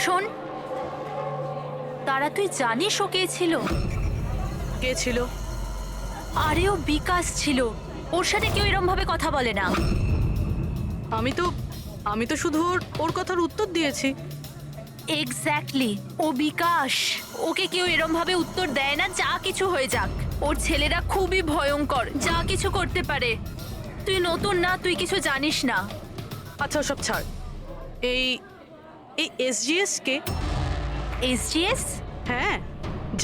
শোন, তারা তুই জানিস ও কে ছিল? কে ছিল? আরে ও বিকাশ ছিল। ওর সাথে কেউ এরম ভাবে কথা বলে না। আমি তো শুধু ওর কথার উত্তর দিয়েছি। এক্স্যাক্টলি, ও বিকাশ। ওকে কেউ এরম ভাবে উত্তর দেয় না, যা কিছু হয়ে যাক। ওর ছেলেরা খুবই ভয়ঙ্কর, যা কিছু করতে পারে। তুই নতুন না, তুই কিছু জানিস না। আচ্ছা সব ছাড়। এই এই এসজিএস কে? এসজিএস? হ্যাঁ,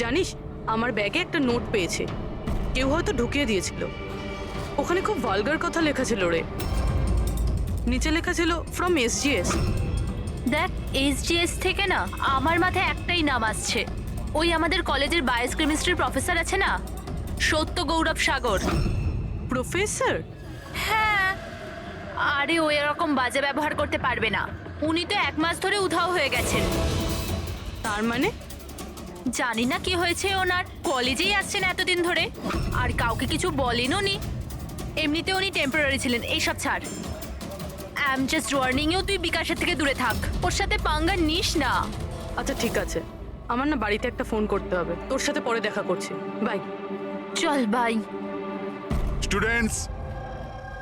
জানিস আমার ব্যাগে একটা নোট পেয়েছে। কেউ হয়তো ঢুকিয়ে দিয়েছিল। ওখানে খুব ভালগার কথা লেখা ছিল রে। নিচে লেখা ছিল ফ্রম এসজিএস। দেখ, এসজিএস থেকে না আমার মাথায় একটাই নাম আসছে। ওই আমাদের কলেজের বায়োকেমিস্ট্রির প্রফেসর আছে না, সত্য গৌরব সাগর। প্রফেসর? হ্যাঁ, আরে ও এরকম বাজে ব্যবহার করতে পারবে না। উনি তো 1 মাস ধরে উধাও হয়ে গেছেন। তার মানে? জানি না কি হয়েছে ওনার, কলেজেই আসছেন এতদিন ধরে আর কাউকে কিছু বলেনও নি। এমনিতে উনি টেম্পোরারি ছিলেন। এইসব ছাড়, I am just warning you, তুই বিকাশের থেকে দূরে থাক। ওর সাথে পাঙ্গা নিস না। আচ্ছা ঠিক আছে, আমার না বাড়িতে একটা ফোন করতে হবে। তোর সাথে পরে দেখা করছি, বাই। চল বাই। স্টুডেন্টস,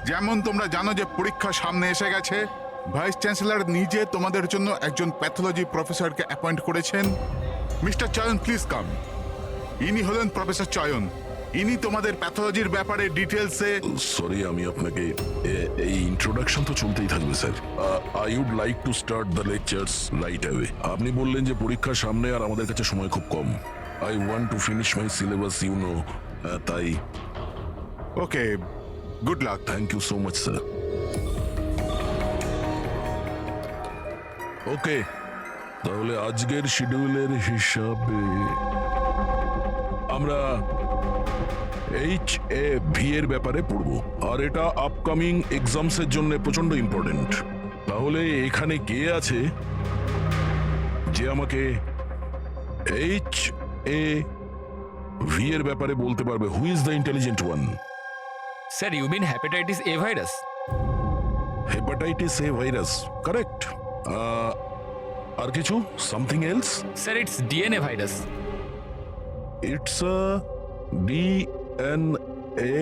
যেমন তোমরা জানো যে পরীক্ষা সামনে এসে গেছে, ভাইস চ্যান্সেলর নিজে তোমাদের জন্য একজন প্যাথোলজি প্রফেসরকে অ্যাপয়েন্ট করেছেন। মিস্টার চয়ন, প্লিজ কাম। ইনি হলেন প্রফেসর চয়ন। ইনি তোমাদের প্যাথোলজির ব্যাপারে ডিটেলসে। সরি, আমি আপনাকে এই ইন্ট্রোডাকশন তো চলতেই থাকবে sir. I would like to start the lectures right away. আপনি বললেন যে পরীক্ষার সামনে আর আমাদের কাছে সময় খুব কম। I want to finish my syllabus, you know. তাই okay, good luck. Thank you so much sir. Okay, তাহলে আজকের শিডিউলের হিসাবে আমরা HAV এর ব্যাপারে পড়বো, আর এটা আপকামিং এক্সামস এর জন্য প্রচন্ড ইম্পর্টেন্ট। তাহলে এখানে কে আছে যে আমাকে HAV এর ব্যাপারে বলতে পারবে? Who is the intelligent one? Sir, you mean hepatitis A virus? Hepatitis A virus, correct. আর কিছু? Something else? Sir, it's DNA virus. It's a DNA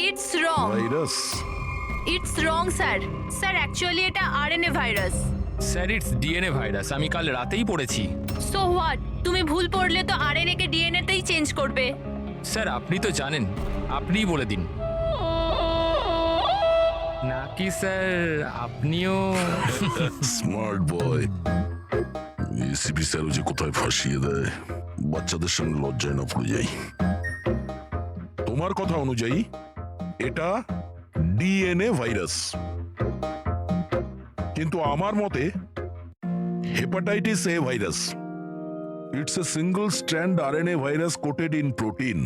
it's wrong. Virus. It's wrong sir. Sir actually এটা RNA virus. Sir, it's DNA virus. আমি কাল রাতেই পড়েছি। So what? তুমি ভুল পড়লে তো আরএনএ কে ডিএনএ তেই চেঞ্জ করবে। স্যার, আপনি তো জানেন, আপনিই বলে দিন। নাকি স্যার আপনিও? Smart boy. এসিপি স্যারও যে কোথায় ফাঁসিয়ে দেয়, বাচ্চাদের সঙ্গে লজ্জায় না পড়ে যাই। তোমার কথা অনুযায়ী এটা ডিএনএ ভাইরাস, কিন্তু আমার মতে hepatitis A virus. It's a single strand RNA virus coated in protein.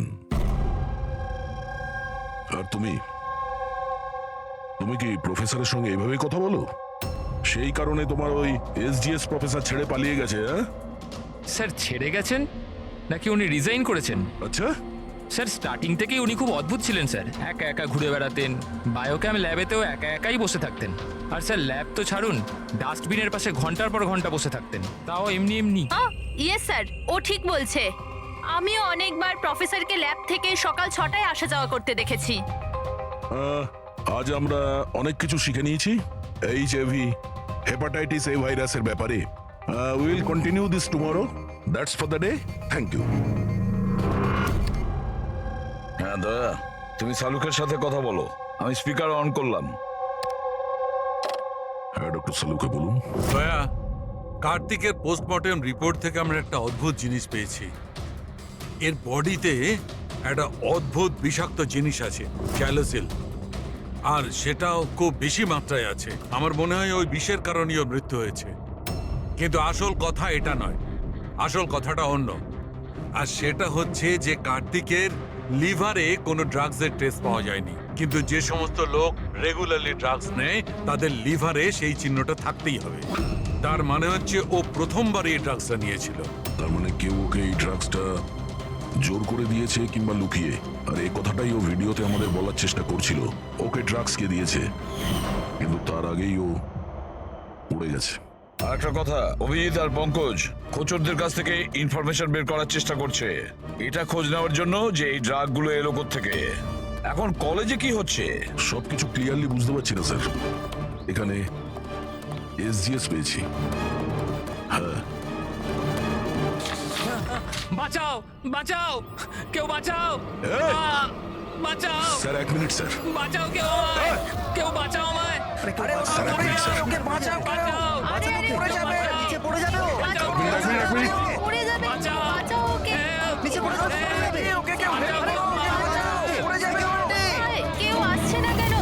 আর তুমি কি প্রফেসরের সঙ্গে এইভাবে কথা বলো? সেই কারণে তোমার ওই এসজিএস প্রফেসর ছেড়ে পালিয়ে গেছে? হ্যাঁ স্যার, ছেড়ে গেছেন নাকি উনি রিজাইন করেছেন? আচ্ছা, স্যার, স্টার্টিং থেকেই উনি খুব অদ্ভুত ছিলেন স্যার। একা একা ঘুরে বেড়াতেন, বায়োক্যাম ল্যাবেতেও একা একাই বসে থাকতেন। আর স্যার, ল্যাব তো ছাড়ুন, ডাস্টবিনের পাশে ঘন্টার পর ঘন্টা বসে থাকতেন, তাও এমনি এমনি। ইয়েস স্যার, ও ঠিক বলছে। আমিও অনেকবার প্রফেসরকে ল্যাব থেকে সকাল 6টায় আসা যাওয়া করতে দেখেছি। আজ আমরা অনেক কিছু শিখে নিয়েছি HAV হেপাটাইটিস এ ভাইরাসের ব্যাপারে। Will continue this tomorrow. That's for the day. Thank you. হ্যাঁ দয়া, তুমি সালুকের সাথে কথা বলো। আমি স্পিকার অন করলাম। হ্যাঁ ডক্টর সালুকে বলুন। দয়া, কার্তিকের পোস্টমর্টেম রিপোর্ট থেকে আমরা একটা অদ্ভুত জিনিস পেয়েছি। এর বডিতে একটা অদ্ভুত বিষাক্ত জিনিস আছে, ক্যালোসিল, আর সেটাও খুব বেশি মাত্রায় আছে। আমার মনে হয় ওই বিষের কারণেই ওর মৃত্যু হয়েছে। কিন্তু আসল কথা এটা নয়, আসল কথাটা অন্য। আর সেটা হচ্ছে যে কার্তিকের লিভারে কোনো ড্রাগসের টেস্ট পাওয়া যায়নি, কিন্তু যে সমস্ত লোক রেগুলারলি ড্রাগস নেয় তাদের লিভারে সেই চিহ্নটা থাকতেই হবে। তার মানে হচ্ছে ও প্রথমবার এই ড্রাগসটা নিয়েছিল। তার মানে কেউ ওকে এই ড্রাগসটা জোর করে দিয়েছে কিংবা লুকিয়ে। আর এই কথাটাই ও ভিডিওতে আমাদের বলার চেষ্টা করছিল, ওকে ড্রাগস কে দিয়েছে, কিন্তু তার আগেই ও পড়ে গেছে। আর একটা কথা, অভিজিৎ আর পঙ্কজ খোঁচরদের কাছ থেকে ইনফরমেশন বের করার চেষ্টা করছে, এটা খোঁজ নেওয়ার জন্য যে এই ড্রাগগুলো এলো থেকে। এখন কলেজে কি হচ্ছে? সবকিছু ক্লিয়ারলি বুঝতে পারছি না স্যার। এখানে এসজিএস পেয়েছি। হ্যাঁ, বাঁচাও বাঁচাও, কেউ বাঁচাও, এই! বাঁচাও, স্যার 1 মিনিট স্যার। বাঁচাও, কেউ আমায়, কেউ বাঁচাও আমায়, স্যার 1 মিনিট স্যার। বাঁচাও, আরে আরে পড়ে যাবে, নিচে পড়ে যাবে ও। বাঁচাও, এক মিনিট, এক মিনিট, এক মিনিট। পড়ে যাবে, বাঁচাও। বাঁচাও ওকে। নিচে পড়ে যাবে, পড়ে যাবে। ওকে কেউ বাঁচাও, আরে, ওকে বাঁচাও, পড়ে যাবে ও। আরে, কেউ আসছে না কেন?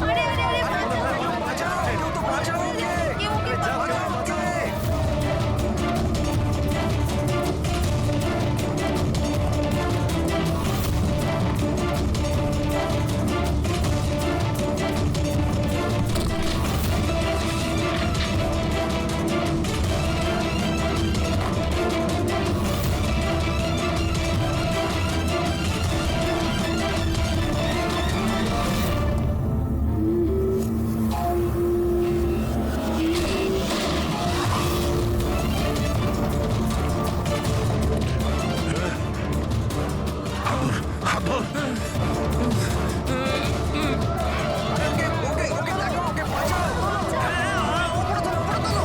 আরে আরে আরে বাঁচাও, বাঁচাও, কেউ তো বাঁচাও ওকে। কেউ ওকে বাঁচাও। বাঁচাও ওকে। হাত ধর। ওকে, ওকে, ওকে দেখো, ওকে বাঁচাও। হ্যাঁ, উপরে তোলো, উপরে তোলো।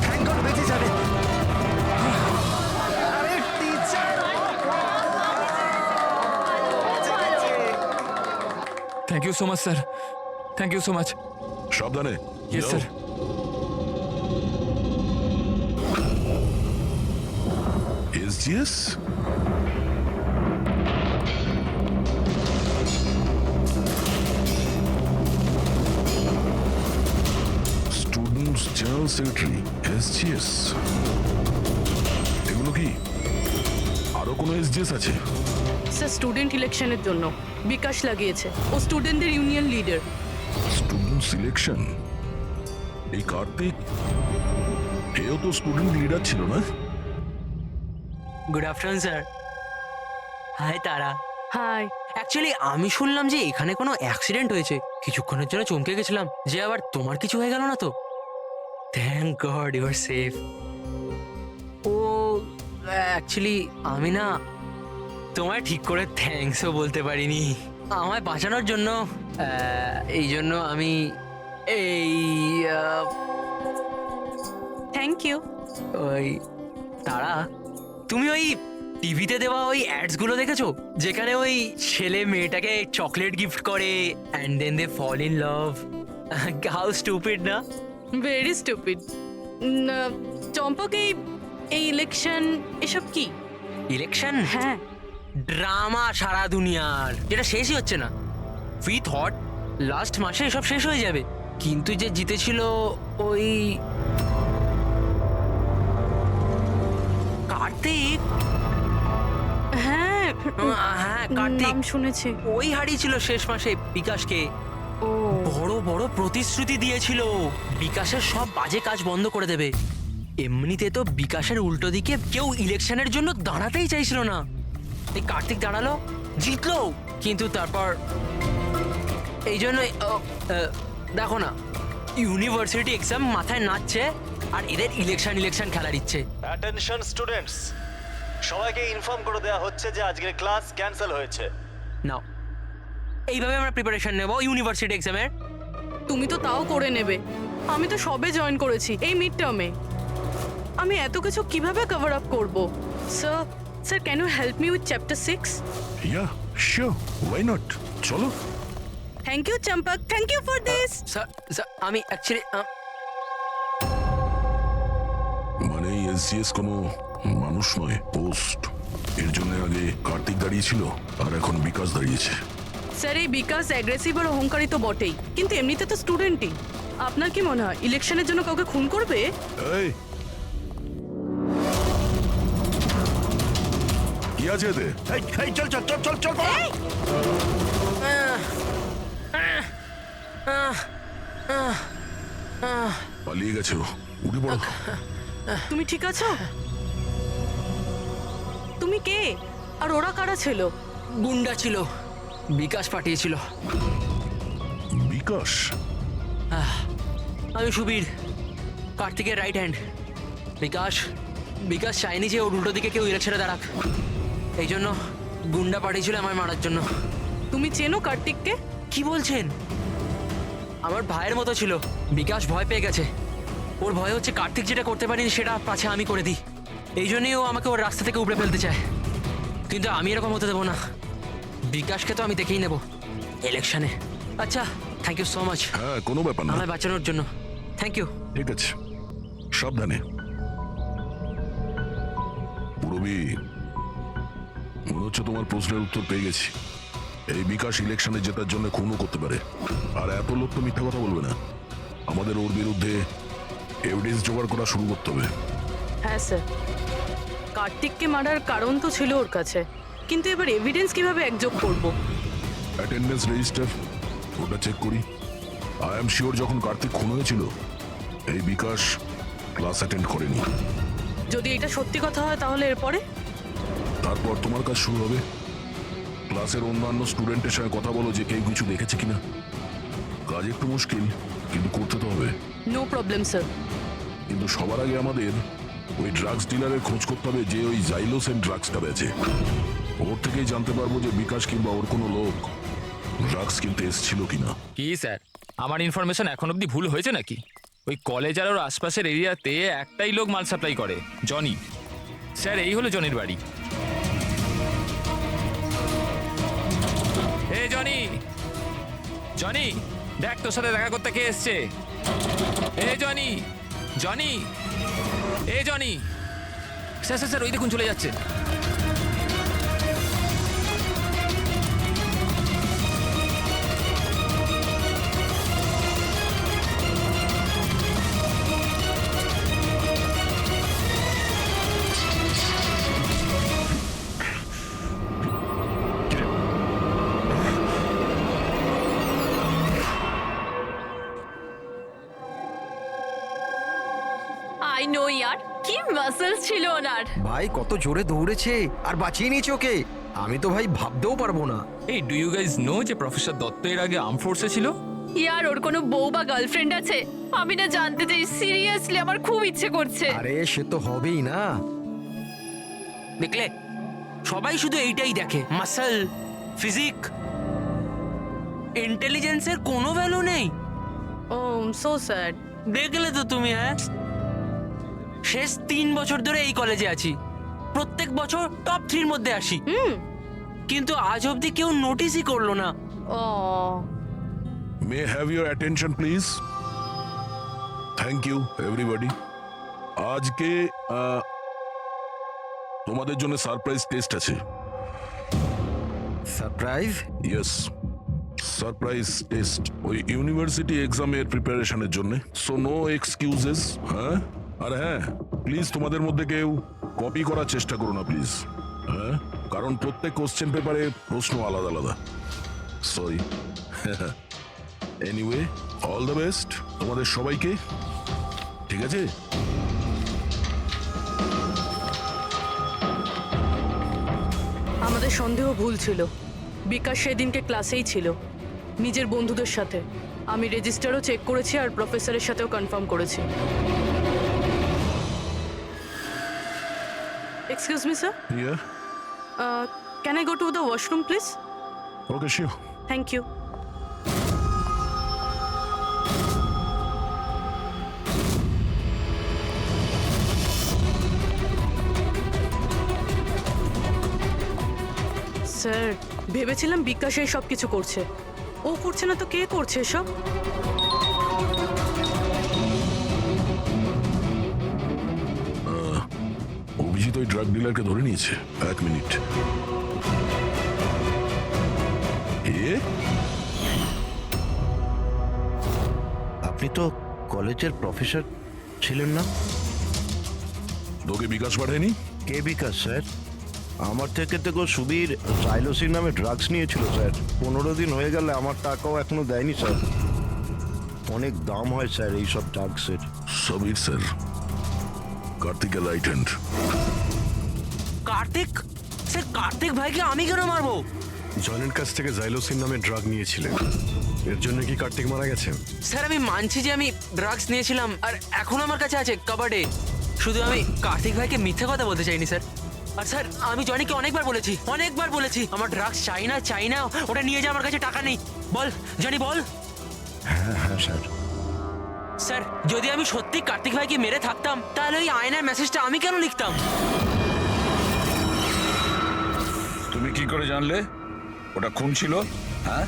Thank God বেঁচে যাবে। আরে teacher, thank you so much sir, thank you so much. সাবধানে। ইয়েস যাও। Sir. SGS? Students general secretary, SGS. এগুলো কি আরো কোনো এসজিএস আছে? স্যার স্টুডেন্ট ইলেকশনের জন্য বিকাশ লাগিয়েছে। ও স্টুডেন্টদের ইউনিয়ন লিডার। Student selection? এই কার্তিক, এও তো স্টুডেন্ট লিডার ছিল না? Good afternoon sir. হাই তারা। হাই। অ্যাকচুয়ালি আমি শুনলাম যে এখানে কোনো অ্যাক্সিডেন্ট হয়েছে, কিছুক্ষণের জন্য চমকে গেছিলাম যে আবার তোমার কিছু হয়ে গেল না তো। Thank God you are safe. ও অ্যাকচুয়ালি আমি না তোমায় ঠিক করে থ্যাঙ্কসও বলতে পারিনি আমায় বাঁচানোর জন্য। এই জন্য আমি এই থ্যাংক ইউ। ওই তারা, তুমি ওই টিভিতে দেওয়া ওই অ্যাডসগুলো দেখেছো যেখানে ওই ছেলে মেয়েটাকে চকলেট গিফট করে and then they fall in love? How stupid না? Very stupid. চম্পক, এই ইলেকশন এসব কি? ইলেকশন? হ্যাঁ। ড্রামা সারা দুনিয়ার, যেটা শেষই হচ্ছে না। উই থট লাস্ট মাসে এসব শেষ হয়ে যাবে, কিন্তু যে জিতেছিল ওই কার্তিক। হ্যাঁ, হ্যাঁ কার্তিক নাম শুনেছি। ওই হারিয়েছিল শেষ মাসে বিকাশকে। ও বড় বড় প্রতিশ্রুতি দিয়েছিল বিকাশের সব বাজে কাজ বন্ধ করে দেবে। এমনিতে তো বিকাশের উল্টো দিকে কেউ ইলেকশনের জন্য দাঁড়াতেই চাইছিল না। এই কার্তিক দাঁড়ালো, জিতলো, কিন্তু তারপর এই জন্য দেখো না, ইউনিভার্সিটি এক্সাম মাথায় নাচছে আর এদের ইলেকশন খেলার ইচ্ছে। অ্যাটেনশন স্টুডেন্টস, সবাইকে ইনফর্ম করে দেওয়া হচ্ছে যে আজকের ক্লাস ক্যান্সেল হয়েছে। নাও, এইভাবে আমরা প্রিপারেশন নেব ইউনিভার্সিটি এক্সামের। তুমি তো তাও করে নেবে, আমি তো সবে জয়েন করেছি এই মিড টার্মে। আমি এত কিছু কিভাবে কভার আপ করব? Sir, sir can you help me with chapter 6? Yeah sure, why not, চলো। Thank you Champak, thank you for this. Sir আমি অ্যাকচুয়ালি মানে এসজিএস কোনো মানুষ নয়, পোস্ট। এর জন্য আগে কার্তিক দাঁড়িয়েছিল আর এখন বিকাশ দাঁড়িয়েছে। স্যার এই বিকাশ অ্যাগ্রেসিভ আর অহংকারী তো বটেই, কিন্তু এমনিতে তো স্টুডেন্টই। আপনার কি মনে হয় ইলেকশনের জন্য কাউকে খুন করবে? এই কি আছে এতে? চল চল চল চল চল। পালিয়ে গেছে ও, উঠে পড়ো। তুমি ঠিক আছো? তুমি কে আর ওরা কারা ছিল? গুন্ডা ছিল, বিকাশ পাঠিয়েছিল। বিকাশ? আমি সুবীর, কার্তিকের রাইট হ্যান্ড। বিকাশ বিকাশ চায়নি যে ওর উল্টো দিকে কেউ ইলেকশনে দাঁড়াক, এই জন্য গুন্ডা পাঠিয়েছিল আমায় মারার জন্য। তুমি চেনো কার্তিককে? কি বলছেন? আমার ভাইয়ের মতো ছিল। বিকাশ ভয় পেয়ে গেছে। ওর ভয় হচ্ছে কার্তিক যেটা করতে পারিনি সেটা পাছে আমি করে দিই। এই জন্যই ও আমাকে ওর রাস্তা থেকে উপড়ে ফেলতে চায়, কিন্তু আমি এরকম হতে দেবো না। বিকাশকে তো আমি দেখেই নেব ইলেকশনে। আচ্ছা, থ্যাংক ইউ সো মাচ হ্যাঁ, কোনো ব্যাপার না। আমায় বাঁচানোর জন্য। Thank you. ঠিক আছে, সাবধানে। পুরবি, মনে হচ্ছে তোমার প্রশ্নের উত্তর পেয়ে গেছি। এই বিকাশ ইলেকশনে জেতার জন্য খুনও করতে পারে, আর এত লোক তো মিথ্যা কথা বলবে না। আমাদের ওর বিরুদ্ধে এভিডেন্স জোগাড় করা শুরু করতে হবে। হ্যাঁ স্যার, কার্তিককে মারার কারণ তো ছিল ওর কাছে, কিন্তু এবার এভিডেন্স কিভাবে একযোগ করব? অ্যাটেন্ডেন্স রেজিস্টার, ওটা চেক করি। আই এম শিওর যখন কার্তিক খুন হয়েছিল এই বিকাশ ক্লাস অ্যাটেন্ড করেনি। যদি এটা সত্যি কথা হয় তাহলে এরপরে? তারপর তোমার কাজ শুরু হবে। ক্লাসের অন্যান্য স্টুডেন্টের সঙ্গে কথা বলো যে কেউ কিছু দেখেছে কিনা। কাজ একটু মুশকিল, কিন্তু করতে তো হবে। No problem sir. কিন্তু সবার আগে আমাদের ওই ড্রাগস ডিলারের খোঁজ করতে হবে যে ওই জাইলোসেন ড্রাগসটা বেচে। ওর থেকেই জানতে পারবো যে বিকাশ কিংবা ওর কোনো লোক ড্রাগস কিনতে এসেছিল কিনা। কি স্যার, আমার ইনফরমেশন এখন অব্দি ভুল হয়েছে নাকি? ওই কলেজ আর ওর আশপাশের এরিয়াতে একটাই লোক মাল সাপ্লাই করে, জনি। স্যার, এই হলো জনির বাড়ি। এ জনি, জনি, দেখ তোর সাথে দেখা করতে কে এসছে। এ জনি, জনি, এ জনি। স্যার স্যার স্যার, ওই দেখুন চলে যাচ্ছে। আই নো ইয়ার, কি মাসেলস ছিল ওনার। ভাই কত জোরে দৌড়েছে আর বাঁচিয়ে নিয়েছে ওকে। আমি তো ভাই ভাবতেও পারবো না। এই ডু ইউ গাইজ নো যে প্রফেসর দত্ত এর আগে আর্ম ফোর্সে ছিল? ইয়ার, ওর কোনো বউ বা গার্লফ্রেন্ড আছে? আমি না জানতে চাই, সিরিয়াসলি আমার খুব ইচ্ছে করছে। আরে সে তো হবেই না। দেখলে, সবাই শুধু এইটাই দেখে, মাসল, ফিজিক। ইন্টেলিজেন্সের কোনো ভ্যালু নেই। ও সো স্যাড। দেখলে তো তুমি, হ্যাঁ? শেষ 3 বছর ধরে এই কলেজে আছি, প্রত্যেক বছর টপ 3 এর মধ্যে আসি, কিন্তু আজ অবধি কেউ নোটিসই করলো না। ও may have your attention please. Thank you everybody. আজকে তোমাদের জন্য সারপ্রাইজ টেস্ট আছে। সারপ্রাইজ? Yes, surprise test. ওই ইউনিভার্সিটি এক্সামের প্রিপারেশনের জন্য। So no excuses. হ্যাঁ, আর হ্যাঁ, প্লিজ তোমাদের মধ্যে কেউ কপি করার চেষ্টা করো না প্লিজ। হ্যাঁ, কারণ প্রত্যেক কোশ্চেন পেপারে প্রশ্ন আলাদা আলাদা। Sorry. Anyway, all the best তোমাদের সবাইকে। ঠিক আছে? আমাদের সন্দেহ ভুল ছিল। বিকাশ সেদিনকে ক্লাসেই ছিল, নিজের বন্ধুদের সাথে। আমি রেজিস্টারও চেক করেছি আর প্রফেসরের সাথেও কনফার্ম করেছি। Excuse me sir, Yeah. Can I go to the washroom please? Okay, sure. Thank you. Sir, ভেবেছিলাম বিকাশ এই সব কিছু করছে। ও করছে না তো কে করছে এসব? অভিজিৎ ওই ড্রাগ ডিলারকে ধরে নিয়েছে। 1 মিনিট। আপনি তো কলেজের প্রফেসর ছিলেন না? তোকে বিকাশ পাঠায়নি? কে বিকাশ স্যার? আমার থেকে সুবীর জাইলোসিন নামে ড্রাগস নিয়েছিল স্যার। 15 দিন হয়ে গেলে আমার টাকাও এখনো দেয়নি স্যার। অনেক দাম হয় স্যার এইসব ড্রাগসের। সবির স্যার, কার্তিকের right hand. Kartik? Sir, Kartik ভাইকে আমি কেন মারবো? জয়নের কাছ থেকে জাইলোসিন নামে ড্রাগ নিয়েছিলেন, এর জন্য কি কার্তিক মারা গেছে? স্যার আমি মানছি যে আমি ড্রাগস নিয়েছিলাম, আর এখন আমার কাছে আছে কাবার্ডে। শুধু আমি কার্তিক ভাইকে মিথ্যে কথা বলতে চাইনি স্যার। আর স্যার আমি জনিকে অনেকবার বলেছি আমার ড্রাগস চাই না, ওটা নিয়ে যা, আমার কাছে টাকা নেই। বল জনি বল। হ্যাঁ হ্যাঁ স্যার। স্যার যদি আমি সত্যি কার্তিক ভাইকে মেরে থাকতাম তাহলে ওই আয়নার মেসেজটা আমি কেন লিখতাম? তুমি কি করে জানলে ওটা খুন ছিল? হ্যাঁ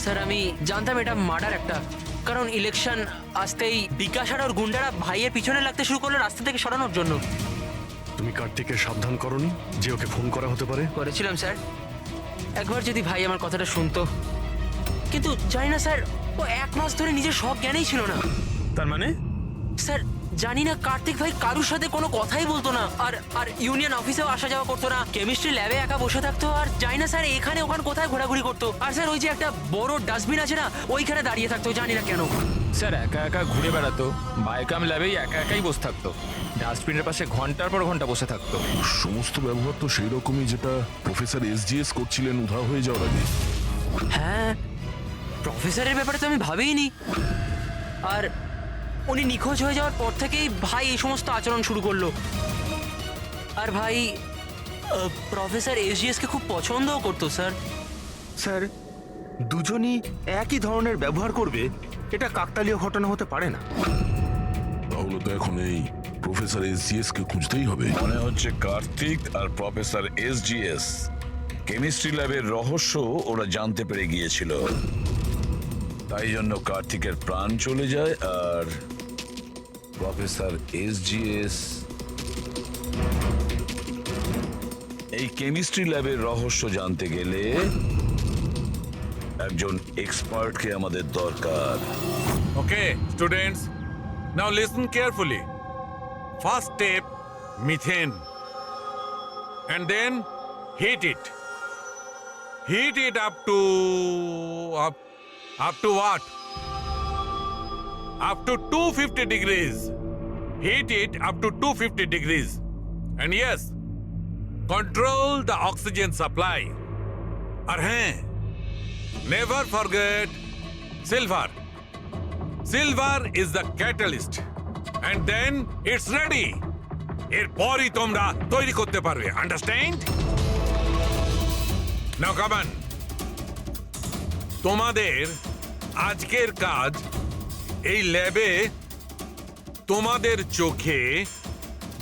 স্যার আমি জানতাম এটা মার্ডার একটা, কারণ ইলেকশন আসতেই বিকাশ আর ওর গুন্ডারা ভাইয়ের পিছনে লাগতে শুরু করলো রাস্তা থেকে সরানোর জন্য। তুমি কার্তিককে সাবধান করনি যে ওকে ফোন করা হতে পারে? করেছিলাম স্যার, একবার যদি ভাই আমার কথাটা শুনতো, কিন্তু জানি না স্যার, ও 1 মাস ধরে নিজের সব জ্ঞানেই ছিল না। তার মানে? স্যার জানি না, কার্তিক ভাই কারুর সাথে কোনো কথাই বলতো না, আর ইউনিয়ন অফিসেও আসা যাওয়া করতো না, কেমিস্ট্রি ল্যাবে একা বসে থাকতো, আর জানি না স্যার এখানে ওখানে কোথায় ঘোরাঘুরি করতো। আর স্যার ওই যে একটা বড় ডাস্টবিন আছে না, ওইখানে দাঁড়িয়ে থাকতো, জানি না কেন। স্যার একা একা ঘুরে বেড়াতো, বায়োকাম ল্যাবেই একা একাই বসে থাকতো, ডাস্টবিনের পাশে ঘন্টার পর ঘন্টা বসে থাকতো। সমস্ত ব্যবহার তো সেই রকমই যেটা প্রফেসর এসজিএস করছিলেন উধাও হয়ে যাওয়ার আগে। হ্যাঁ, প্রফেসরের ব্যাপারে তো আমি ভাবিনি। আর উনি নিখোঁজ হয়ে যাওয়ার পর থেকেই ভাই এই সমস্ত আচরণ শুরু করলো। আর ভাই প্রফেসর এসজিএসকে খুব পছন্দও করতো স্যার। স্যার দুজনই একই ধরনের ব্যবহার করবে, এটা কাকতালীয় ঘটনা হতে পারে না। তাহলে তো এখন এই প্রফেসর এসজিএস কে খুঁজতেই হবে। মনে হচ্ছে কার্তিক আর প্রফেসর এসজিএস কেমিস্ট্রি ল্যাবের রহস্য ওরা জানতে পেরে গিয়েছিল, তাই জন্য কার্তিকের প্রাণ চলে যায়, আর প্রফেসর এসজিএস এই কেমিস্ট্রি ল্যাবের রহস্য জানতে গেলে একজন এক্সপার্টকে আমাদের দরকার। Okay, students, now listen carefully. First step, methane. And then heat it. Heat it up to what? Up to 250 degrees. Heat it up to 250 degrees. And yes, control the oxygen supply. And never forget silver. Silver is the catalyst. And then it's ready. এরপরই তোমরা তৈরি করতে পারবে, understand? Now come on. তোমাদের আজকের কাজ, এই ল্যাবে তোমাদের চোখে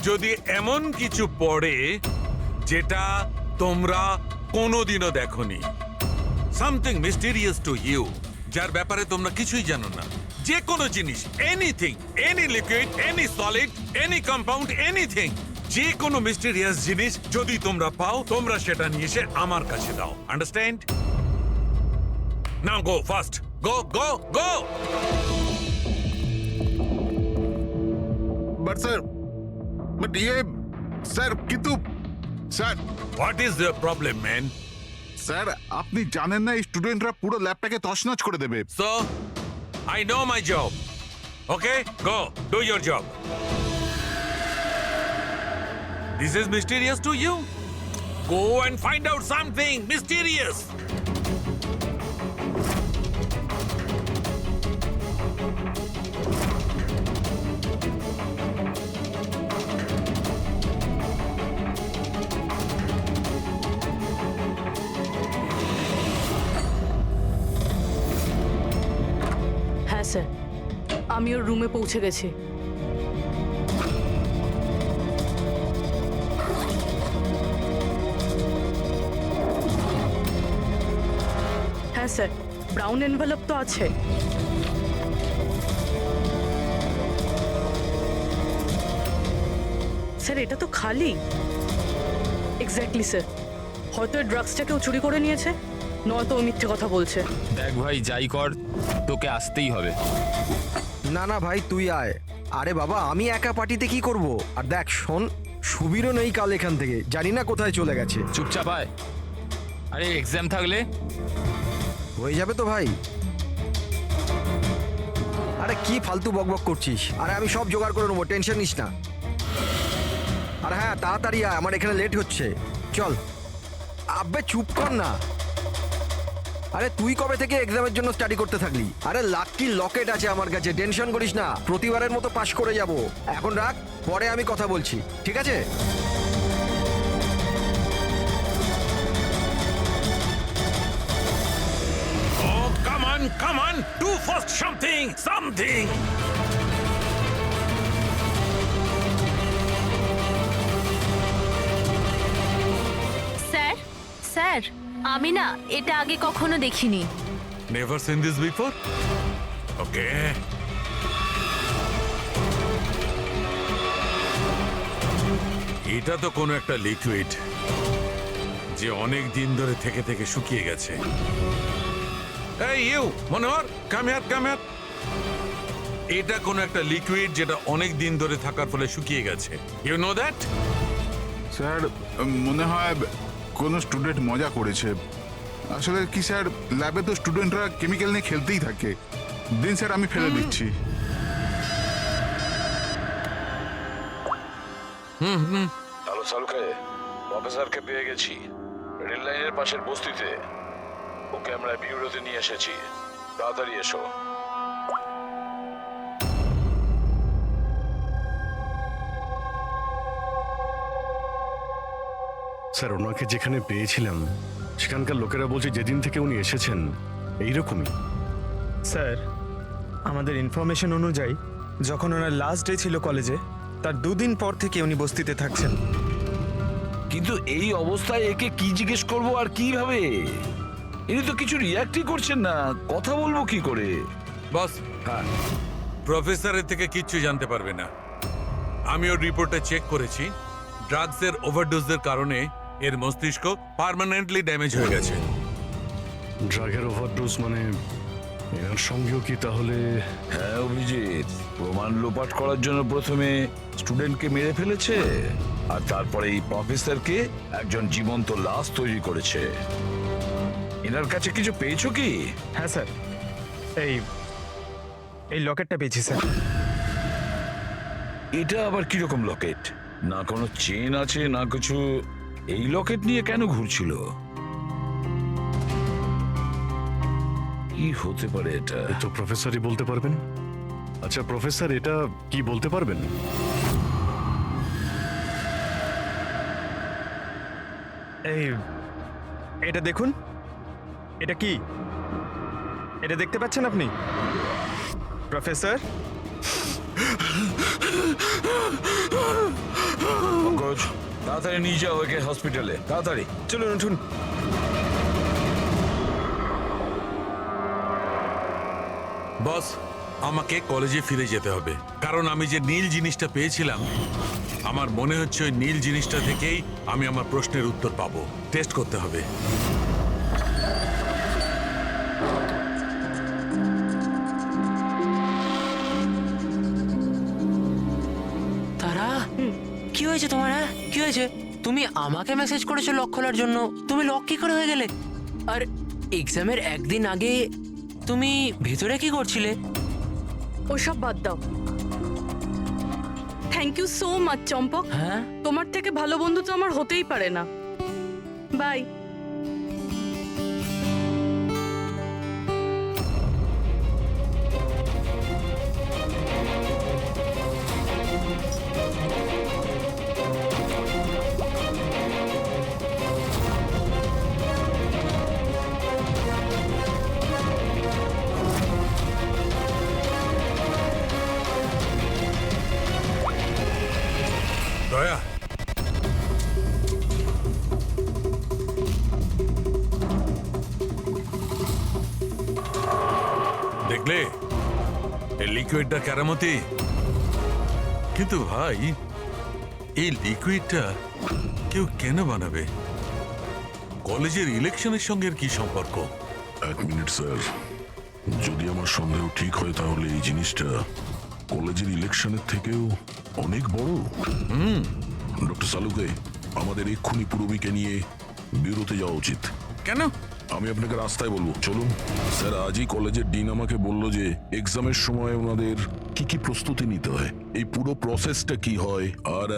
যদি এমন কিছু পড়ে যেটা তোমরা কোনোদিনও দেখোনি, সামথিং মিস্টেরিয়াস টু ইউ, যার ব্যাপারে তোমরা কিছুই জানো না, যে কোনো জিনিস, anything, any liquid, any solid, any compound, anything, যে কোনো মিস্টেরিয়াস জিনিস যদি তোমরা পাও, তোমরা সেটা নিয়ে এসে আমার কাছে দাও, understand? Now go fast, go go go. But sir, sir কিন্তু sir, what is the problem man? Sir আপনি জানেন না এই স্টুডেন্টরা পুরো ল্যাবটাকে তছনছ করে দেবে। So, I know my job. Okay, go, do your job. This is mysterious to you? Go and find out something mysterious. হ্যাঁ স্যার, আমি ওর রুমে পৌঁছে গেছি। হ্যাঁ স্যার, ব্রাউন এনভেলপ তো আছে। স্যার এটা তো খালি। এক্স্যাক্টলি স্যার, হয়তো ড্রাগসটাকেও চুরি করে নিয়েছে, নয়তো ও মিথ্যে কথা বলছে। দেখ ভাই, যাই কর তোকে আসতেই হবে। না না ভাই তুই আয়। আরে বাবা আমি একা পার্টিতে কি করব? আর দেখ শোন, সুবীরও নেই কাল এখান থেকে, জানি না কোথায় চলে গেছে। চুপচাপ আয়। আরে এক্সাম থাকলে হয়ে যাবে তো ভাই। আরে কি ফালতু বকবক করছিস? আরে আমি সব জোগাড় করে নেবো, টেনশন নিস না। আর হ্যাঁ তাড়াতাড়ি আয়, আমার এখানে লেট হচ্ছে। চল আব্বে চুপ কর না। আরে তুই কবে থেকে এক্সামের জন্য স্টাডি করতে থাকলি? আরে লাকি লকেট আছে আমার কাছে, টেনশন করিস না, প্রতিবারের মতো পাশ করে যাব। এখন রাখ, পরে আমি কথা বলছি, ঠিক আছে? Oh, come on, do first something. Sir sir, আমি না এটা আগে কখনো দেখিনি। Never seen this before? Okay. এটা তো কোনো একটা লিকুইড যে অনেক দিন ধরে থেকে থেকে শুকিয়ে গেছে। এই ইউ মনোহর, কাম হিয়ার। এটা কোনো একটা লিকুইড যেটা অনেক দিন ধরে থাকার ফলে শুকিয়ে গেছে। You know that? স্যার মনে হয় কোনো স্টুডেন্ট মজা করেছে। আসলে কি স্যার, ল্যাবে তো স্টুডেন্টরা কেমিক্যাল নিয়ে খেলতেই থাকে। দিন স্যার, আমি ফেলে দিচ্ছি। হ্যালো সালুকে, প্রফেসরকে পেয়ে গেছি রেল লাইনের পাশের বস্তিতে। ওকে আমরা বিউরোতে নিয়ে এসেছি, তাড়াতাড়ি এসো। স্যার ওনাকে যেখানে পেয়েছিলাম সেখানকার লোকেরা বলছে যেদিন থেকে উনি এসেছেন এইরকমই। স্যার, আমাদের ইনফরমেশন অনুযায়ী যখন ওনার লাস্ট ডে ছিল কলেজে, তার 2 দিন পর থেকে উনি বস্তিতে থাকছেন। কিন্তু এই অবস্থায় একে কি জিজ্ঞেস করবো আর কিভাবে? ইনি তো কিছু রিয়াক্টই করছেন না, কথা বলবো কি করে? বস, হ্যাঁ, প্রফেসরের থেকে কিচ্ছু জানতে পারবে না। আমি ওর রিপোর্টে চেক করেছি, ড্রাগসের ওভারডোজের কারণে এর মস্তিষ্ক পার্মানেন্টলি ড্যামেজ হয়ে গেছে। ড্রাগের ওভারডোজ মানে এনার সঙ্গেও কি তাহলে? হ্যাঁ অভিজিৎ, প্রমাণ লোপাট করার জন্য প্রথমে স্টুডেন্টকে মেরে ফেলেছে, আর তারপরে এই প্রফেসরকে একজন জীবন্ত লাশ তৈরি করেছে। এনার কাছে কিছু পেয়েছো কি? হ্যাঁ স্যার, এই লকেটটা পেয়েছি স্যার। এটা আবার কিরকম লকেট? না কোনো চেন আছে না কিছু। এই লকেট নিয়ে কেন ঘুরছিল? কি হতে পারে এটা? এ তো প্রফেসরই বলতে পারবেন। আচ্ছা প্রফেসর, এটা কি বলতে পারবেন? এটা দেখুন, এটা কি? এটা দেখতে পাচ্ছেন আপনি প্রফেসর? পঙ্কজ, তাড়াতাড়ি নিয়ে যাও ওকে হসপিটালে, তাড়াতাড়ি। চলুন উঠুন। বস, আমাকে কলেজে ফিরে যেতে হবে, কারণ আমি যে নীল জিনিসটা পেয়েছিলাম, আমার মনে হচ্ছে ওই নীল জিনিসটা থেকেই আমি আমার প্রশ্নের উত্তর পাবো। টেস্ট করতে হবে। তারা, কি হয়েছে তোমার? হ্যাঁ, কি হয়েছে? তুমি আমাকে মেসেজ করেছো লক খোলার জন্য, তুমি লক কি করে হয়ে গেলে? আর এক্সামের একদিন আগে তুমি ভেতরে কি করছিলে? ওসব বাদ দাও। থ্যাংক ইউ সো মাচ চম্পক। হ্যাঁ, তোমার থেকে ভালো বন্ধু তো আমার হতেই পারে না। বাই। দয়া, দেখলে এই লিকুইডটা কেরামতি? কিন্তু ভাই, এই লিকুইডটা কেউ কেন বানাবে? কলেজের ইলেকশনের সঙ্গে এর কি সম্পর্ক? 1 মিনিট স্যার, যদি আমার সন্দেহ ঠিক হয় তাহলে এই জিনিসটা কলেজের ইলেকশনের থেকেও অনেক বড়। ডক্টর সালুকে, আমাদের এক্ষুনি পূরবীকে নিয়ে বিউরোতে যাওয়া উচিত। কেন? আমি আপনাকে রাস্তায় বলবো, চলুন। স্যার, আজই কলেজের ডিন আমাকে বলল যে এক্সামের সময় ওনাদের কি কি প্রস্তুতি নিতে হয়, এই পুরো প্রসেসটা কি হয়, আর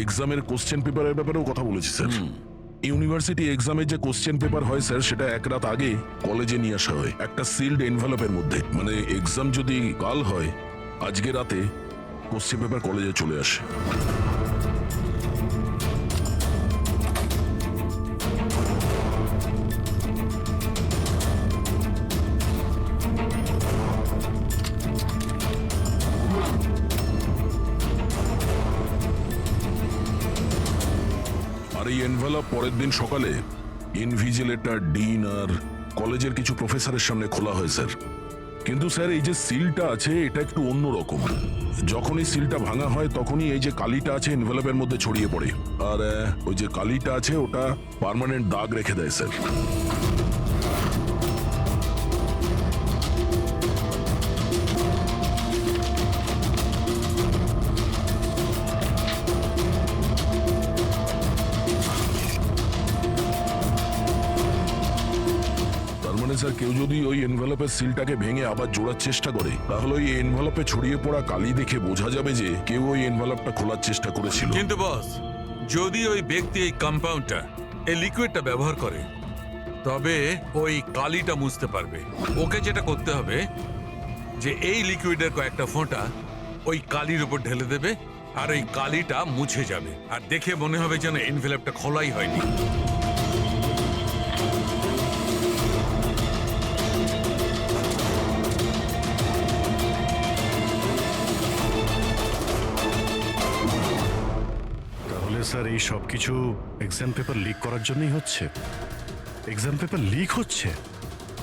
এক্সামের কোশ্চেন পেপারের ব্যাপারেও কথা বলেছি স্যার। ইউনিভার্সিটি এক্সামের যে কোশ্চেন পেপার হয় স্যার, সেটা এক রাত আগে কলেজে নিয়ে আসা হয় একটা সিল্ড এনভেলপের মধ্যে। মানে এক্সাম যদি কাল হয়, আজকে রাতে কোশ্চেন পেপার কলেজে চলে আসে। আর এই এনভেলপ পরের দিন সকালে ইনভিজিলেটর, ডিন আর কলেজের কিছু প্রফেসরের সামনে খোলা হয় স্যার। কিন্তু স্যার এই যে সিলটা আছে এটা একটু অন্যরকম। যখনই সিলটা ভাঙা হয় তখনই এই যে কালিটা আছে এনভেলপের মধ্যে ছড়িয়ে পড়ে, আর ওই যে কালিটা আছে ওটা পার্মানেন্ট দাগ রেখে দেয় স্যার। স্যার কেউ যদি ওই এনভেলপের সিলটাকে ভেঙে আবার জোড়ার চেষ্টা করে, তাহলে ওই এনভেলপে ছড়িয়ে পড়া কালি দেখে বোঝা যাবে যে কেউ ওই এনভেলপটা খোলার চেষ্টা করেছিল। কিন্তু বস, যদি ওই ব্যক্তি এই কম্পাউন্ডটা, এই লিকুইডটা ব্যবহার করে, তবে ওই কালিটা মুছতে পারবে। ওকে যেটা করতে হবে যে এই লিকুইডের কয়েকটা ফোঁটা ওই কালির উপর ঢেলে দেবে, আর ওই কালিটা মুছে যাবে, আর দেখে মনে হবে যেন এনভেলপটা খোলাই হয়নি। তাহলে স্যার এই সব কিছু এক্সাম পেপার লিক করার জন্যই হচ্ছে? এক্সাম পেপার লিক হচ্ছে?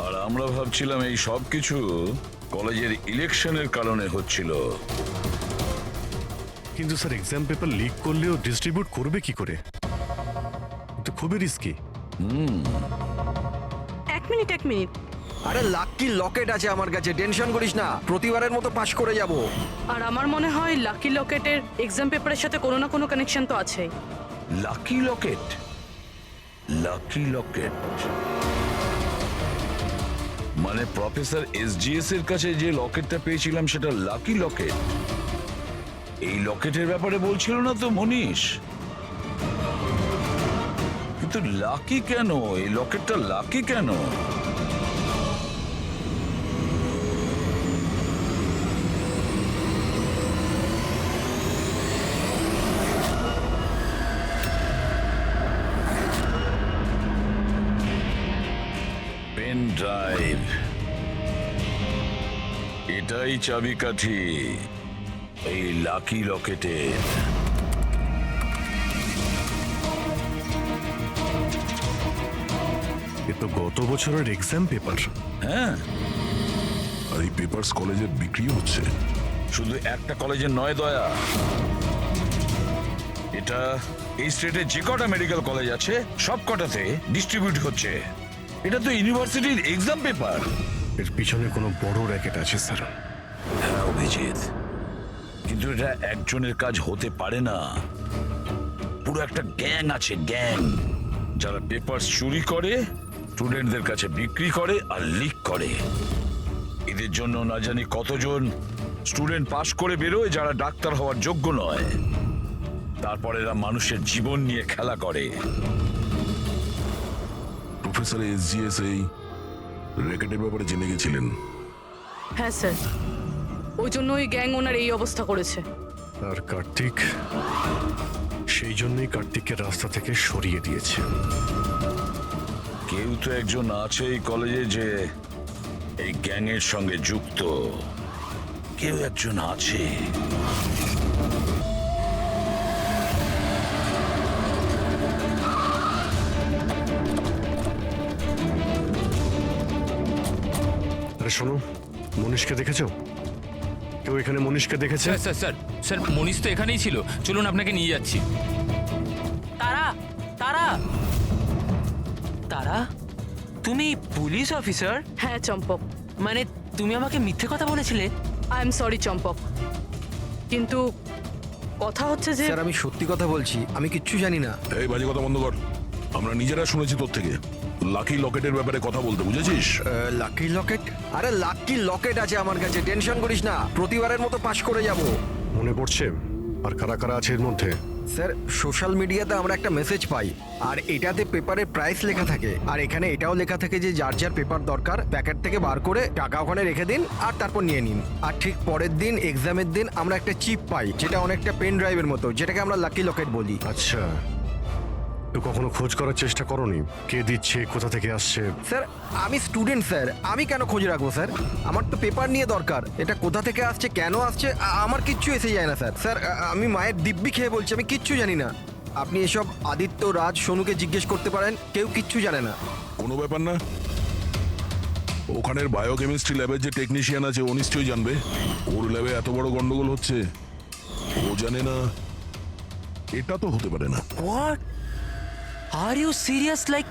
আর আমরা ভাবছিলাম এই সব কিছু কলেজের ইলেকশনের কারণে হচ্ছিল। কিন্তু স্যার এক্সাম পেপার লিক করলেও ডিস্ট্রিবিউট করবে কি করে? তো খুবই রিস্কি। এক মিনিট। আরে লাকি লকেট আছে আমার কাছে, টেনশন করিস না, প্রতিবারের মতো পাশ করে যাব। আর আমার মনে হয় লাকি লকেটের এক্সাম পেপারের সাথে কোনো না কোনো কানেকশন তো আছেই। লাকি লকেট? লাকি লকেট মানে প্রফেসর এসজিএস এর কাছে যে লকেটটা পেয়েছিলাম সেটা লাকি লকেট? এই লকেটের ব্যাপারে বলছিল না তো মনীষ? কিন্তু লাকি কেন? এই লকেটটা লাকি কেন? পেন ড্রাইভ, এটাই চাবিকাঠি এই লাকি লকেটের। এ তো গত বছরের এক্সাম পেপার। হ্যাঁ, আর এই পেপারস কলেজে বিক্রি হচ্ছে। শুধু একটা কলেজের নয় দয়া, এটা এই স্টেটে যে কটা মেডিকেল কলেজ আছে সব কটাতে ডিস্ট্রিবিউট হচ্ছে। এটা তো ইউনিভার্সিটির এক্সাম পেপার। এর পিছনে কোনো বড় র্যাকেট আছে স্যার। হ্যাঁ অভিজিৎ, কিন্তু এটা একজনের কাজ হতে পারে না। পুরো একটা গ্যাং আছে, গ্যাং, যারা পেপার চুরি করে, স্টুডেন্টদের কাছে বিক্রি করে আর লিক করে। এদের জন্য না জানি কতজন স্টুডেন্ট পাশ করে বেরোয় যারা ডাক্তার হওয়ার যোগ্য নয়। তারপর এরা মানুষের জীবন নিয়ে খেলা করে। প্রফেসর এসজিএস এই র্যাকেটের ব্যাপারে জেনে গেছিলেন? হ্যাঁ স্যার, ওই জন্য ওই গ্যাং ওনার এই অবস্থা করেছে। আর কার্তিক, সেই জন্যই কার্তিককে রাস্তা থেকে সরিয়ে দিয়েছে। কেউ তো একজন আছে এই কলেজে যে এই গ্যাংয়ের সঙ্গে যুক্ত। কেউ একজন আছে। আরে শোনো, মনীষকে দেখেছো? কেউ এখানে মনীষকে দেখেছে? স্যার মনীষ তো এখানেই ছিল, চলুন আপনাকে নিয়ে যাচ্ছি। তারা, তুমি পুলিশ অফিসার? হ্যাঁ চম্পক, মানে তুমি আমাকে মিথ্যে কথা বলেছিলে? আই এম সরি চম্পক, কিন্তু কথা হচ্ছে যে স্যার আমি সত্যি কথা বলছি, আমি কিচ্ছু জানি না। এই বাজে কথা বন্ধ কর। আমরা নিজেরা শুনেছি তোর থেকে লাকি লকেটের ব্যাপারে কথা বলতে, বুঝেছিস? লাকি লকেট? আরে লাকি লকেট আছে আমার কাছে, টেনশন করিস না, প্রতিবারের মতো পাশ করে যাব। মনে পড়ছে আর কারা কারা আছে এর মধ্যে? স্যার সোশ্যাল মিডিয়াতে আমরা একটা মেসেজ পাই আর এটাতে পেপারে প্রাইস লেখা থাকে আর এখানে এটাও লেখা থাকে যে যার যার পেপার দরকার প্যাকেট থেকে বার করে টাকা ওখানে রেখে দিন আর তারপর নিয়ে নিন। আর ঠিক পরের দিন এক্সামের দিন আমরা একটা চিপ পাই যেটা অনেকটা পেন ড্রাইভের মতো, যেটাকে আমরা লাকি লকেট বলি। আচ্ছা, তো কখনো খোঁজ করার চেষ্টা করোনি কে দিচ্ছে, কোথা থেকে আসছে? স্যার আমি স্টুডেন্ট স্যার, আমি কেন খোঁজ রাখবো স্যার? আমার তো পেপার নিয়ে দরকার, এটা কোথা থেকে আসছে কেন আসছে আমার কিচ্ছু এসে যায় না স্যার। স্যার আমি মায়ের দিব্যি খেয়ে বলছি আমি কিচ্ছু জানি না। আপনি এসব আদিত্য, রাজ, সোনুকে জিজ্ঞেস করতে পারেন, কেউ কিচ্ছু জানে না। কোনো ব্যাপার না, ওখানের বায়োকেমিস্ট্রি ল্যাবের যে টেকনিশিয়ান আছে ও নিশ্চয়ই জানবে। ওর ল্যাবে এত বড় গন্ডগোল হচ্ছে, ও জানে না, এটা তো হতে পারে না। What are you serious? Like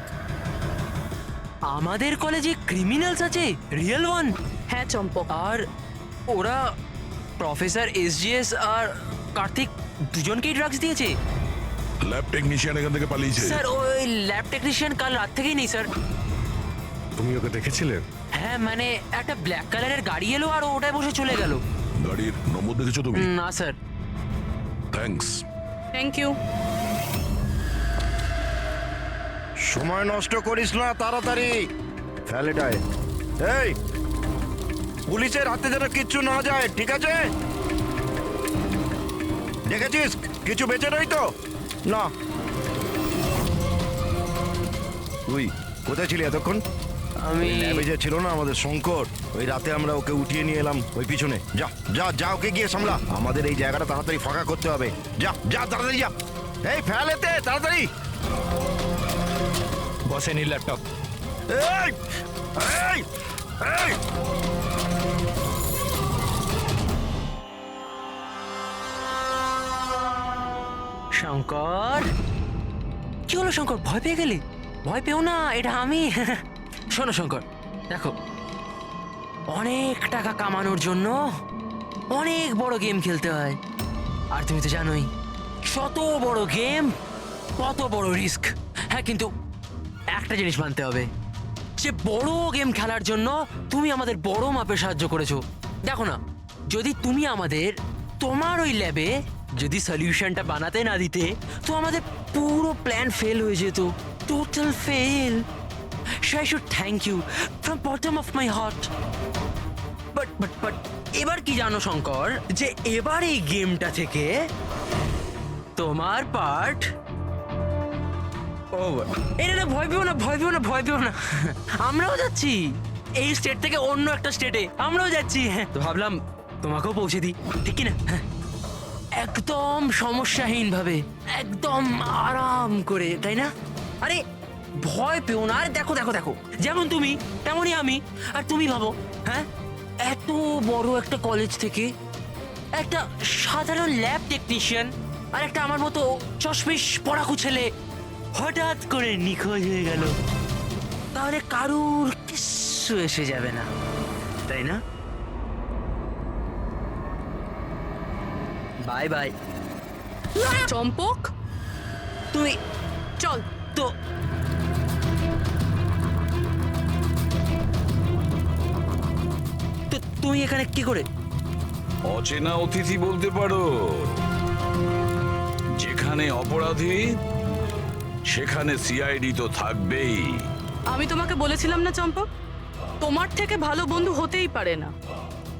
আমাদের কলেজে ক্রিমিনালস আছে, রিয়েল ওয়ান? হ্যাঁ চম্পক, আর ওরা প্রফেসর এসজিএস আর কার্তিক দুজনকেই ড্রাগস দিয়েছে। ল্যাব টেকনিশিয়ান এখান থেকে পালিয়েছে। স্যার ওই ল্যাব টেকনিশিয়ান কাল রাত থেকেই নেই স্যার। তুমি ওকে দেখেছিলে? হ্যাঁ মানে একটা ব্ল্যাক কালারের গাড়ি এলো আর ওটায় বসে চলে গেল। গাড়ির নম্বর দেখেছো তুমি? না স্যার। থ্যাঙ্কস। Thank you. সময় নষ্ট করিস না, তাড়াতাড়ি ফেল এটায়। এই পুলিশের হাতে যেন কিচ্ছু না যায়, ঠিক আছে? দেখেছিস কিছু বেঁচে নেই তো? না। তুই কোথায় ছিলি এতক্ষণ? আমি ল্যাবে যে ছিল না আমাদের শঙ্কর, ওই রাতে আমরা ওকে উঠিয়ে নিয়ে এলাম ওই পিছনে। যা যা যা, ওকে গিয়ে সামলা। আমাদের এই জায়গাটা তাড়াতাড়ি ফাঁকা করতে হবে। যা যা তাড়াতাড়ি যা। এই ফেল এতে তাড়াতাড়ি। বসেনি ল্যাপটপ। এই এই এই শঙ্কর, কি হলো শঙ্কর, ভয় পেয়ে গেলি? ভয় পেও না, এটা আমি। শোনো শঙ্কর, দেখো অনেক টাকা কামানোর জন্য অনেক বড় গেম খেলতে হয়, আর তুমি তো জানোই যত বড় গেম কত বড় রিস্ক। হ্যাঁ কিন্তু একটা জিনিস মানতে হবে, যে বড় গেম খেলার জন্য তুমি আমাদের বড় মাপে সাহায্য করেছো। দেখো না, যদি তুমি আমাদের তোমার ওই ল্যাবে যদি সলিউশনটা বানাতে না দিতে তো আমাদের পুরো প্ল্যান ফেল হয়ে যেত, total fail. So I should thank you from bottom of my heart. But এবার কি জানো শঙ্কর, যে এবার এই গেমটা থেকে তোমার পার্ট ওভার। এটা ভয় পেও না, ভয় পেও না, ভয় পেও না। আমরাও যাচ্ছি এই স্টেট থেকে অন্য একটা স্টেটে, আমরাও যাচ্ছি। হ্যাঁ তো ভাবলাম তোমাকেও পৌঁছে দিই, ঠিক কি না? একদম সমস্যাহীন ভাবে, একদম আরাম করে, তাই না? আরে ভয় পেও না। আরে দেখো দেখো দেখো, যেমন তুমি তেমনই আমি। আর তুমি ভাবো, হ্যাঁ এত বড় একটা কলেজ থেকে একটা সাধারণ ল্যাব টেকনিশিয়ান আর একটা আমার মতো চশমিশ পড়াকু ছেলে হঠাৎ করে নিখোঁজ হয়ে গেল, তাহলে কারুর কিচ্ছু এসে যাবে না, তাই না? বাই বাই চম্পক, তুমি চল। তো তুমি এখানে কি করে? অচেনা অতিথি বলতে পারো। যেখানে অপরাধী সেখানে সিআইডি তো থাকবেই। আমি তোমাকে বলেছিলাম না চম্পক, তোমার থেকে ভালো বন্ধু হতেই পারে না।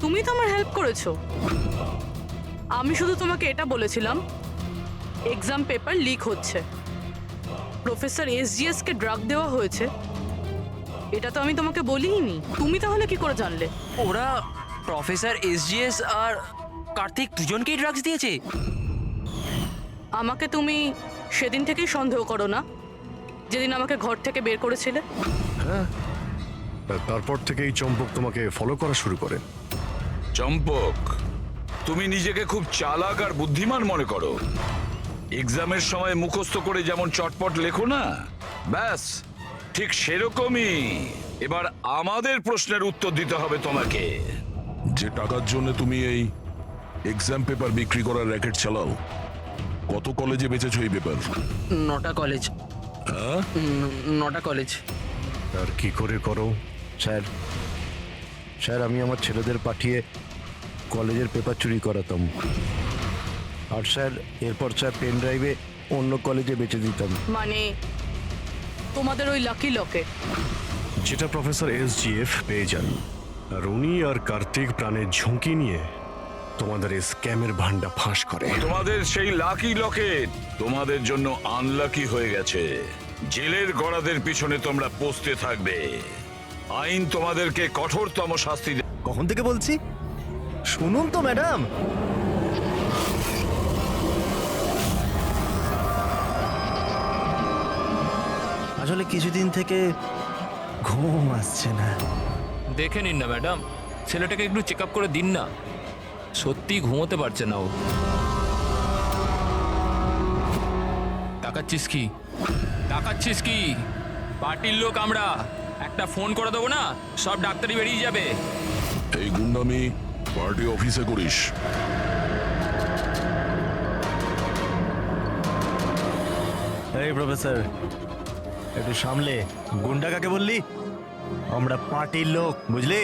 তুমি তো আমার হেল্প করেছো। আমি শুধু তোমাকে এটা বলেছিলাম এক্সাম পেপার লিক হচ্ছে, প্রফেসর এসজিএস কে ড্রাগ দেওয়া হয়েছে, এটা তো আমি তোমাকে বলিনি। তুমি তাহলে কি করে জানলে? ওরা প্রফেসর এসজিএস আর কার্তিক দুজনকেই ড্রাগস দিয়েছে। আমাকে তুমি সেদিন থেকেই সন্দেহ করো না, যেদিন আমাকে ঘর থেকে বের করেছিলে? হ্যাঁ, তারপর থেকেই চম্পক তোমাকে ফলো করা শুরু করে। চম্পক, তুমি নিজেকে খুব চালাক আর বুদ্ধিমান মনে করো। এক্সামের সময় মুখস্থ করে যেমন চটপট লেখো না, ব্যাস ঠিক সেরকমই এবার আমাদের প্রশ্নের উত্তর দিতে হবে তোমাকে। যে টাকার জন্য তুমি এই এক্সাম পেপার বিক্রি করার র্যাকেট চালাও, কত কলেজে বেচেছো এই পেপার? 9টা কলেজ। হ্যাঁ 9টা কলেজ। আর কি করে করো? স্যার স্যার আমি আমার ছেলেদের পাঠিয়ে কলেজের পেপার চুরি করাতাম। আর স্যার এরপর স্যার পেন ড্রাইভে অন্য কলেজে বেচে দিতাম। মানে তোমাদের ওই লাকি লকেট? যেটা প্রফেসর SGF পেয়ে যান, আর উনি আর কার্তিক প্রাণের ঝুঁকি নিয়ে তোমাদের এই স্ক্যামের ভান্ডা ফাঁস করে। তোমাদের সেই লাকি লকেট তোমাদের জন্য আনলাকি হয়ে গেছে। জেলের গড়াদের পিছনে তোমরা পৌঁছতে থাকবে। আইন তোমাদেরকে কঠোরতম শাস্তি দেবে। কখন থেকে বলছি, শুনুন তো ম্যাডাম। আসলে কিছুদিন থেকে ঘুম আসছে না। দেখে নিন না ম্যাডাম, ছেলেটাকে একটু চেক আপ করে দিন না। সত্যি ঘুমোতে পারছে না ও। তাকাচ্ছিস কি? তাকাচ্ছিস কি? পার্টির লোক আমরা, একটা ফোন করে দেবো না, সব ডাক্তারি বেরিয়ে যাবে। এই গুন্ডামি পার্টি অফিসে করিস? এই প্রফেসর, একটু সামলে। গুন্ডা কাকে বললি? আমরা পার্টির লোক, বুঝলি?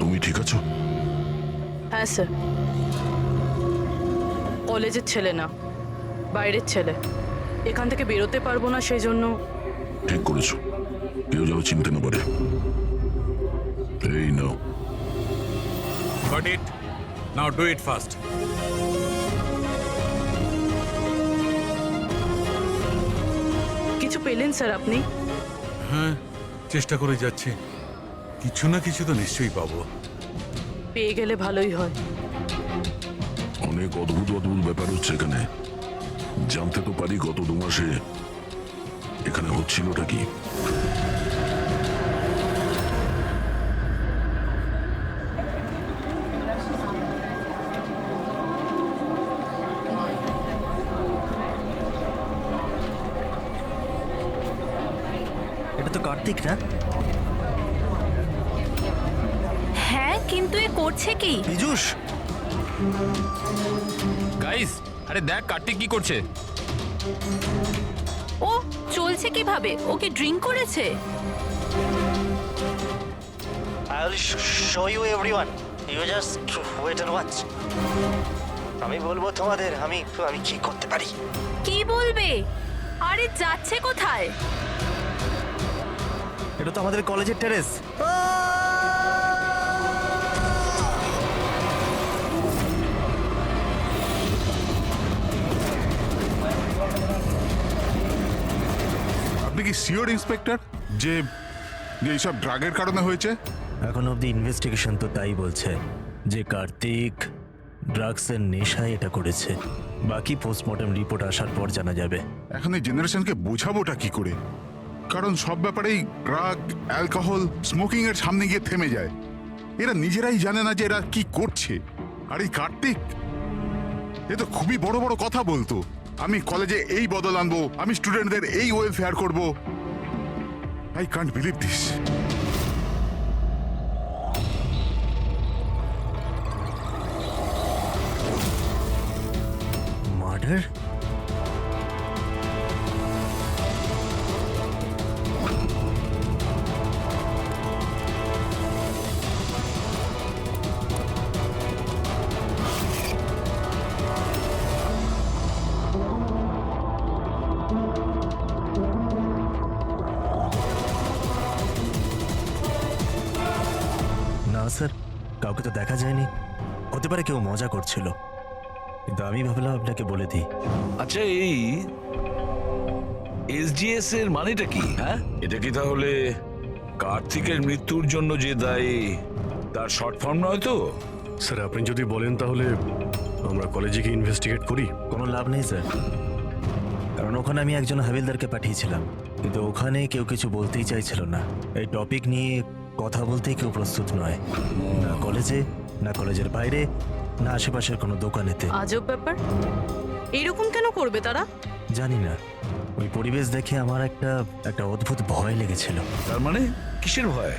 তুমি ঠিক আছো? হ্যাঁ স্যার। কলেজের ছেলে না, বাইরের ছেলে। এখান থেকে বেরোতে পারবো না, সেই জন্য। ঠিক করেছো, কেউ যেন চিনতে না পারে। এই নাও। Got it, now do it fast. কিছু পেলেন স্যার আপনি? হ্যাঁ, চেষ্টা করে যাচ্ছি। কিছু না কিছু তো নিশ্চয়ই পাবো। পেয়ে গেলে ভালোই হয়। অনেক অদ্ভুত অদ্ভুত ব্যাপার হচ্ছে এখানে। জানতে তো পারি গত 2 মাসে এখানে হচ্ছিলটা কি। এটা তো কার্তিক না? হ্যাঁ, কিন্তু এ করছে কি? পীযূষ, গাইস, আরে দেখ কার্তিক কি করছে। ও চলছে কিভাবে? ও কি ড্রিঙ্ক করেছে? I will show you everyone, you just wait and watch. আমি বলবো তোমাদের আমি কি করতে পারি। কি বলবে? আরে যাচ্ছে কোথায়? এটা তো আমাদের কলেজের টেরেস। আপনি কি সিওর ইন্সপেক্টর যে এইসব ড্রাগের কারণে হয়েছে? এখন অব্দি ইনভেস্টিগেশন তো তাই বলছে যে কার্তিক ড্রাগসের নেশায় এটা করেছে। বাকি পোস্টমর্টম রিপোর্ট আসার পর জানা যাবে। এখন এই জেনারেশনকে বোঝাবোটা কি করে? কারণ সব ব্যাপারেই ড্রাগ, অ্যালকোহল, স্মোকিং এর সামনে গিয়ে থেমে যায়। এরা নিজেরাই জানে না যে এরা কি করছে। আর এই কার্তিক, এ তো খুবই বড় বড় কথা বলতো। আমি কলেজে এই বদল আনবো, আমি স্টুডেন্টদের এই ওয়েলফেয়ার করব। I can't believe this. Murder? না স্যার, কাউকে তো দেখা যায়নি। হতে পারে কেউ মজা করছিল, কিন্তু আমি ভাবলাম আপনাকে বলে দিই। আচ্ছা, এই SGS এর মানেটা কি? হ্যাঁ, এটা কি তাহলে কার্তিকের মৃত্যুর জন্য যে দায়ী তার শর্ট ফর্ম নয় তো? স্যার, আপনি যদি বলেন তাহলে আমরা কলেজে গিয়ে ইনভেস্টিগেট করি। কোনো লাভ নেই স্যার, কারণ ওখানে আমি একজন হাবিলদারকে পাঠিয়েছিলাম, কিন্তু ওখানে কেউ কিছু বলতেই চাইছিল না। এই টপিক নিয়ে কথা বলতেই কেউ প্রস্তুত নয়, না কলেজে, না কলেজের বাইরে, না আশেপাশের কোনো দোকানেতে। আজব ব্যাপার। এইরকম কেন করবে তারা? জানি না, ওই পরিবেশ দেখে আমার একটা অদ্ভুত ভয় লেগেছিল। তার মানে কিসের ভয়?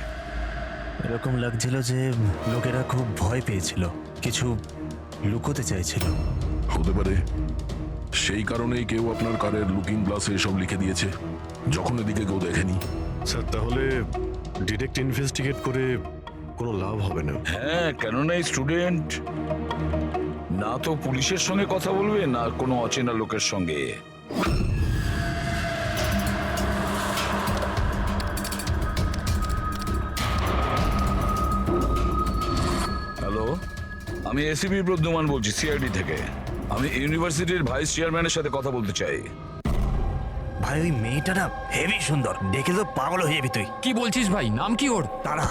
এরকম লাগছিল যে লোকেরা খুব ভয় পেয়েছিল। কিছু লুকোতে চাইছিল। হতে পারে সেই কারণেই কেউ আপনার কারের লুকিং গ্লাসে এসব লিখে দিয়েছে যখন এদিকে কেউ দেখেনি। স্যার তাহলে ডিরেক্ট ইনভেস্টিগেট করে কোনো লাভ হবে না। হ্যাঁ, কেননা এই স্টুডেন্ট না তো পুলিশের সঙ্গে কথা বলবে না কোনো অচেনা লোকের সঙ্গে। হ্যালো, আমি এসিপি প্রদ্যুমান বলছি, সিআইডি থেকে। আমি ইউনিভার্সিটির ভাইস চেয়ারম্যানের সাথে কথা বলতে চাই। ভাই ওই মেয়েটা না হেভি সুন্দর, দেখে তো পাগল হয়ে যাবি তুই। কি বলছিস ভাই? নাম কি ওর? তারা